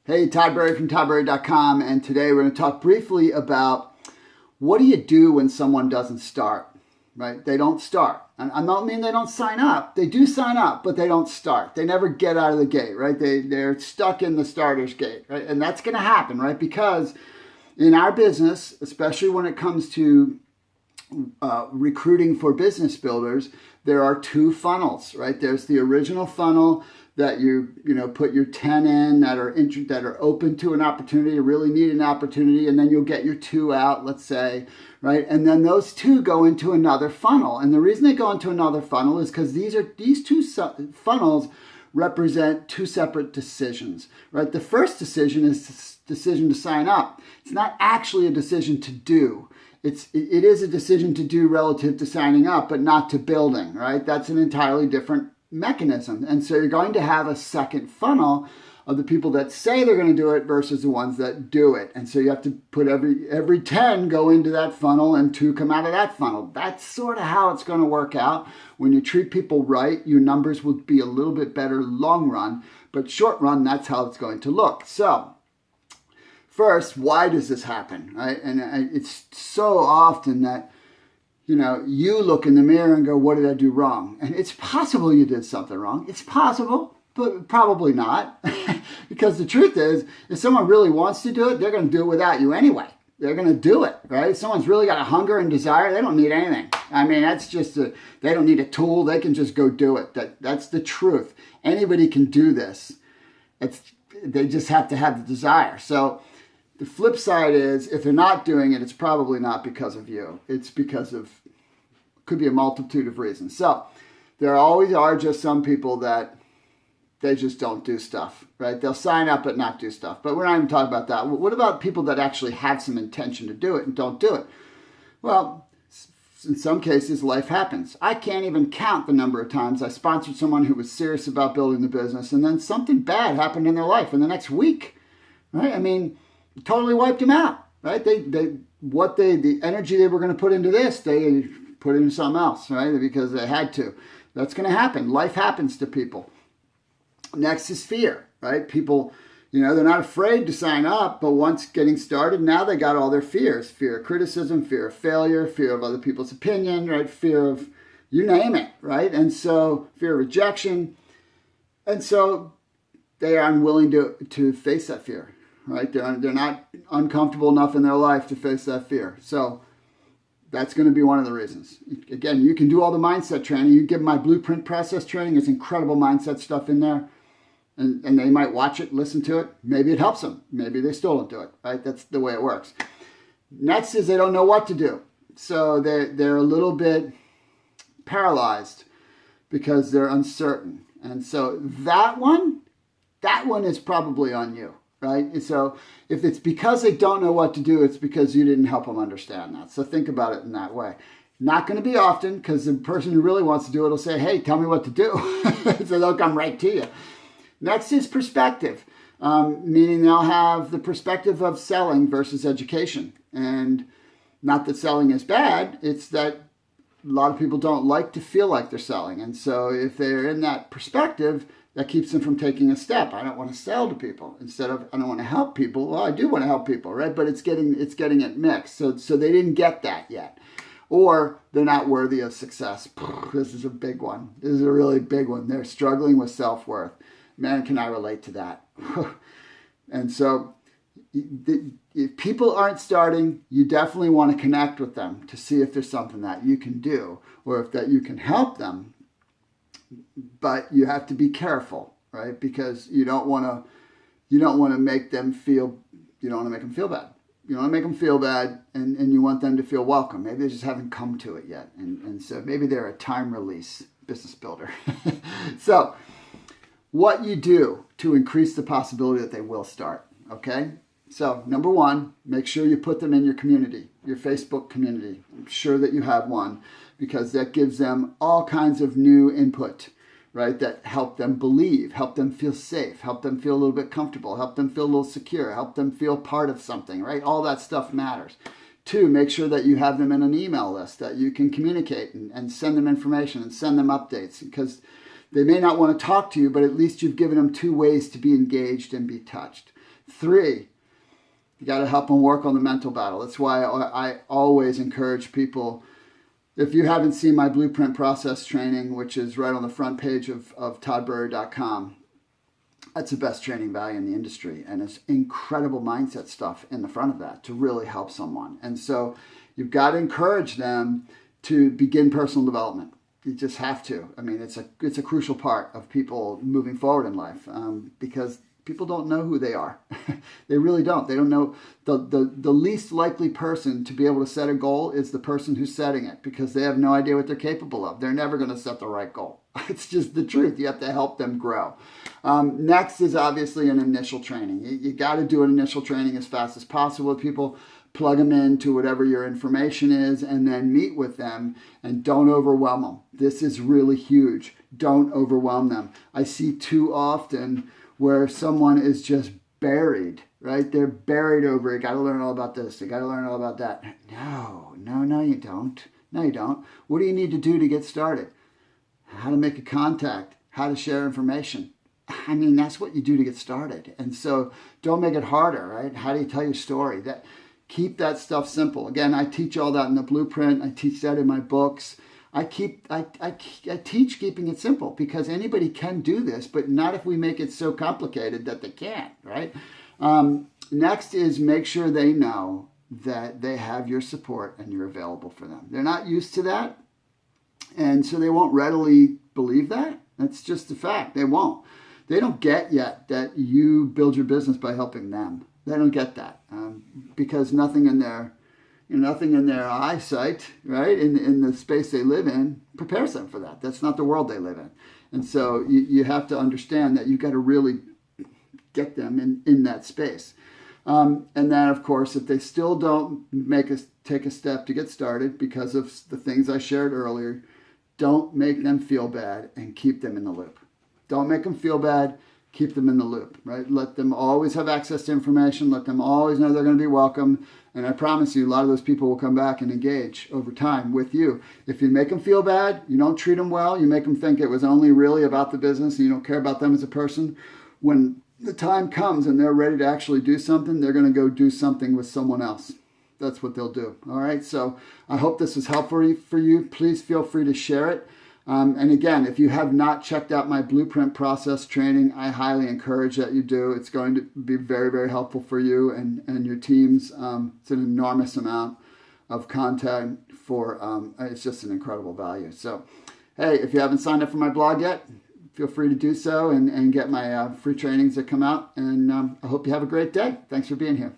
Hey, Todd Berry from toddberry.com, and today we're going to talk briefly about what do you do when someone doesn't start, right? They don't start. And I don't mean they don't sign up. They do sign up, but they don't start. They never get out of the gate, right? They're stuck in the starter's gate, right? And that's going to happen, right? Because in our business, especially when it comes to recruiting for business builders, there are two funnels, right? There's the original funnel that you put your 10 in that are open to an opportunity, really need an opportunity, and then you'll get your 2 out, let's say, right? And then those 2 go into another funnel. And the reason they go into another funnel is because these two funnels represent 2 separate decisions, right? The first decision is the decision to sign up. It's not actually a decision to do. It is a decision to do relative to signing up, but not to building, right? That's an entirely different mechanism. And so you're going to have a second funnel of the people that say they're going to do it versus the ones that do it. And so you have to put every 10 go into that funnel and 2 come out of that funnel. That's sort of how it's going to work out. When you treat people right, your numbers will be a little bit better long run, but short run, that's how it's going to look. So first, why does this happen, right? And it's so often that you look in the mirror and go, what did I do wrong? And it's possible you did something wrong. It's possible, but probably not. Because the truth is, if someone really wants to do it, they're going to do it without you anyway. They're going to do it, right? If someone's really got a hunger and desire, they don't need anything. I mean, they don't need a tool. They can just go do it. That's the truth. Anybody can do this. They just have to have the desire. So the flip side is, if they're not doing it, it's probably not because of you. It's because of, could be a multitude of reasons. So there always are just some people that they just don't do stuff, right? They'll sign up but not do stuff. But we're not even talking about that. What about people that actually have some intention to do it and don't do it? Well, in some cases, life happens. I can't even count the number of times I sponsored someone who was serious about building the business, and then something bad happened in their life in the next week, right? I mean, totally wiped them out, right? The energy they were going to put into this, they put into something else, right? Because they had to. That's going to happen. Life happens to people. Next is fear, right? People, they're not afraid to sign up, but once getting started, now they got all their fears. Fear of criticism, fear of failure, fear of other people's opinion, right? Fear of, you name it, right? And so fear of rejection. And so they are unwilling to face that fear, right? They're not uncomfortable enough in their life to face that fear. So that's going to be one of the reasons. Again, you can do all the mindset training. You can give them my blueprint process training. There's incredible mindset stuff in there. And they might watch it, listen to it. Maybe it helps them. Maybe they still don't do it, right? That's the way it works. Next is they don't know what to do. So they're a little bit paralyzed because they're uncertain. And so that one is probably on you, right? So if it's because they don't know what to do, it's because you didn't help them understand that. So think about it in that way. Not going to be often, because the person who really wants to do it will say, hey, tell me what to do. So they'll come right to you. Next is perspective, meaning they'll have the perspective of selling versus education. And not that selling is bad, it's that a lot of people don't like to feel like they're selling. And so if they're in that perspective, that keeps them from taking a step. I don't want to sell to people. Instead of, I don't want to help people. Well, I do want to help people, right? But it's getting it mixed. So they didn't get that yet. Or they're not worthy of success. This is a big one. This is a really big one. They're struggling with self-worth. Man, can I relate to that? And so if people aren't starting, you definitely want to connect with them to see if there's something that you can do or if that you can help them. But you have to be careful, right? Because you don't want to make them feel, you don't want to make them feel bad. You don't want to make them feel bad, and you want them to feel welcome. Maybe they just haven't come to it yet. And so maybe they're a time release business builder. So what you do to increase the possibility that they will start, okay? So number 1, make sure you put them in your community, your Facebook community. I'm sure that you have one, because that gives them all kinds of new input, right? That help them believe, help them feel safe, help them feel a little bit comfortable, help them feel a little secure, help them feel part of something, right? All that stuff matters. 2, make sure that you have them in an email list that you can communicate and send them information and send them updates, because they may not want to talk to you, but at least you've given them 2 ways to be engaged and be touched. 3, you got to help them work on the mental battle. That's why I always encourage people, if you haven't seen my blueprint process training, which is right on the front page of toddburry.com, that's the best training value in the industry. And it's incredible mindset stuff in the front of that to really help someone. And so you've got to encourage them to begin personal development. You just have to. I mean, it's a crucial part of people moving forward in life, because people don't know who they are. They really don't. They don't know. The least likely person to be able to set a goal is the person who's setting it, because they have no idea what they're capable of. They're never going to set the right goal. It's just the truth. You have to help them grow. Next is obviously an initial training. You got to do an initial training as fast as possible with people. Plug them into whatever your information is, and then meet with them, and don't overwhelm them. This is really huge. Don't overwhelm them. I see too often where someone is just buried, right? They're buried over it. Got to learn all about this. They got to learn all about that. No, you don't. No, you don't. What do you need to do to get started? How to make a contact, how to share information. I mean, that's what you do to get started. And so don't make it harder, right? How do you tell your story? Keep that stuff simple. Again, I teach all that in the blueprint. I teach that in my books. I teach keeping it simple, because anybody can do this, but not if we make it so complicated that they can't, right? Next is make sure they know that they have your support and you're available for them. They're not used to that, and so they won't readily believe that. That's just a fact. They won't. They don't get yet that you build your business by helping them. They don't get that, because nothing in their eyesight, right, in the space they live in, prepares them for that. That's not the world they live in. And so you have to understand that you got to really get them in that space. And then, of course, if they still don't take a step to get started because of the things I shared earlier, don't make them feel bad, and keep them in the loop. Don't make them feel bad. Keep them in the loop, right? Let them always have access to information. Let them always know they're going to be welcome. And I promise you, a lot of those people will come back and engage over time with you. If you make them feel bad, you don't treat them well, you make them think it was only really about the business and you don't care about them as a person, when the time comes and they're ready to actually do something, they're going to go do something with someone else. That's what they'll do. All right. So I hope this was helpful for you. Please feel free to share it. And again, if you have not checked out my blueprint process training, I highly encourage that you do. It's going to be very, very helpful for you and your teams. It's an enormous amount of content it's just an incredible value. So, hey, if you haven't signed up for my blog yet, feel free to do so and get my free trainings that come out. And I hope you have a great day. Thanks for being here.